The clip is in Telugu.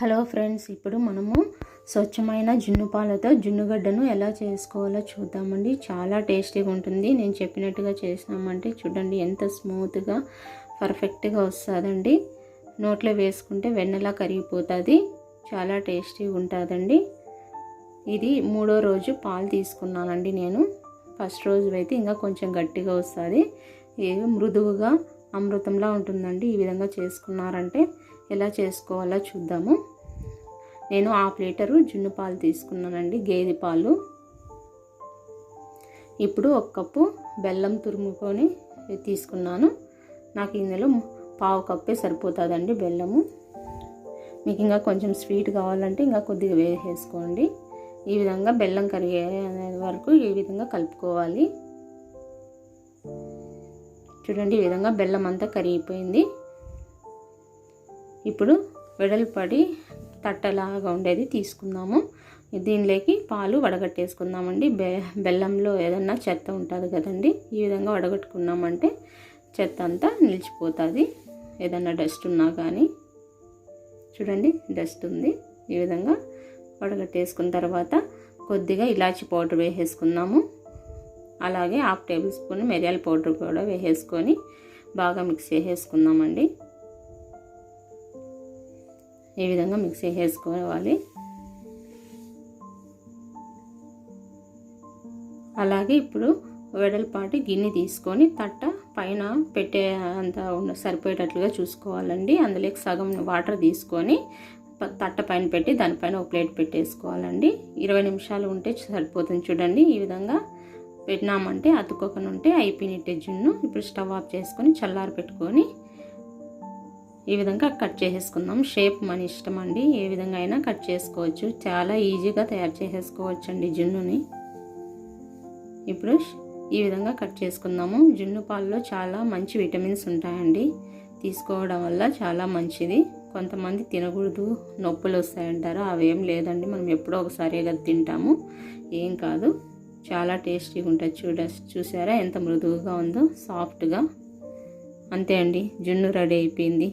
హలో ఫ్రెండ్స్, ఇప్పుడు మనము స్వచ్ఛమైన జున్ను పాలతో జున్నుగడ్డను ఎలా చేసుకోవాలో చూద్దామండి. చాలా టేస్టీగా ఉంటుంది. నేను చెప్పినట్టుగా చేసినామంటే చూడండి ఎంత స్మూత్గా పర్ఫెక్ట్గా వస్తుందండి. నోట్లో వేసుకుంటే వెన్నలా కరిగిపోతుంది. చాలా టేస్టీగా ఉంటుందండి. ఇది 3వ రోజు పాలు తీసుకున్నానండి నేను. ఫస్ట్ రోజు అయితే ఇంకా కొంచెం గట్టిగా వస్తుంది. ఇది మృదువుగా అమృతంలా ఉంటుందండి. ఈ విధంగా చేసుకున్నారంటే ఎలా చేసుకోవాలో చూద్దాము. నేను 1/2 లీటరు జున్ను పాలు తీసుకున్నానండి, గేదె పాలు. ఇప్పుడు 1 కప్పు బెల్లం తురుముకొని తీసుకున్నాను. నాకు ఇందులో 1/2 కప్పే సరిపోతుందండి బెల్లము. మీకు ఇంకా కొంచెం స్వీట్ కావాలంటే ఇంకా కొద్దిగా వేసేసుకోండి. ఈ విధంగా బెల్లం కరిగే వరకు ఈ విధంగా కలుపుకోవాలి. చూడండి, ఈ విధంగా బెల్లం అంతా కరిగిపోయింది. ఇప్పుడు వెడల్పడి తట్టలాగా ఉండేది తీసుకుందాము. దీనిలోకి పాలు వడగట్టేసుకుందామండి. బెల్లంలో ఏదన్నా చెత్త ఉంటుంది కదండి, ఈ విధంగా వడగట్టుకున్నామంటే చెత్త అంతా నిలిచిపోతుంది. ఏదన్నా డస్ట్ ఉన్నా కానీ చూడండి, డస్ట్ ఉంది. ఈ విధంగా వడగట్టేసుకున్న తర్వాత కొద్దిగా ఇలాచి పౌడర్ వేసేసుకుందాము. అలాగే 1/2 టేబుల్ స్పూన్ మిరియాల పౌడర్ కూడా వేసేసుకొని బాగా మిక్స్ చేసేసుకుందామండి. ఈ విధంగా మిక్స్ చేసుకోవాలి. అలాగే ఇప్పుడు వెడల్పాటి గిన్నె తీసుకొని తట్ట పైన పెట్టే అంత సరిపోయేటట్లుగా చూసుకోవాలండి. అందులోకి సగం వాటర్ తీసుకొని తట్ట పైన పెట్టి దానిపైన ఒక ప్లేట్ పెట్టేసుకోవాలండి. 20 నిమిషాలు ఉంటే సరిపోతుంది. చూడండి, ఈ విధంగా పెట్టినామంటే అతుక్కోకుండా ఉంటే అయిపోయినట్టే జున్ను. ఇప్పుడు స్టవ్ ఆఫ్ చేసుకొని చల్లారి పెట్టుకొని ఈ విధంగా కట్ చేసేసుకుందాం. షేప్ మన ఇష్టం అండి, ఏ విధంగా అయినా కట్ చేసుకోవచ్చు. చాలా ఈజీగా తయారు చేసేసుకోవచ్చు అండి జున్నుని. ఇప్పుడు ఈ విధంగా కట్ చేసుకుందాము. జున్ను పాలలో చాలా మంచి విటమిన్స్ ఉంటాయండి. తీసుకోవడం వల్ల చాలా మంచిది. కొంతమంది తినకూడదు, నొప్పులు వస్తాయంటారు. అవేం లేదండి, మనం ఎప్పుడో ఒకసారి కదా తింటాము, ఏం కాదు. చాలా టేస్టీగా ఉంటుంది. చూసారా ఎంత మృదువుగా ఉందో, సాఫ్ట్గా. అంతే అండి, జున్ను రెడీ అయిపోయింది.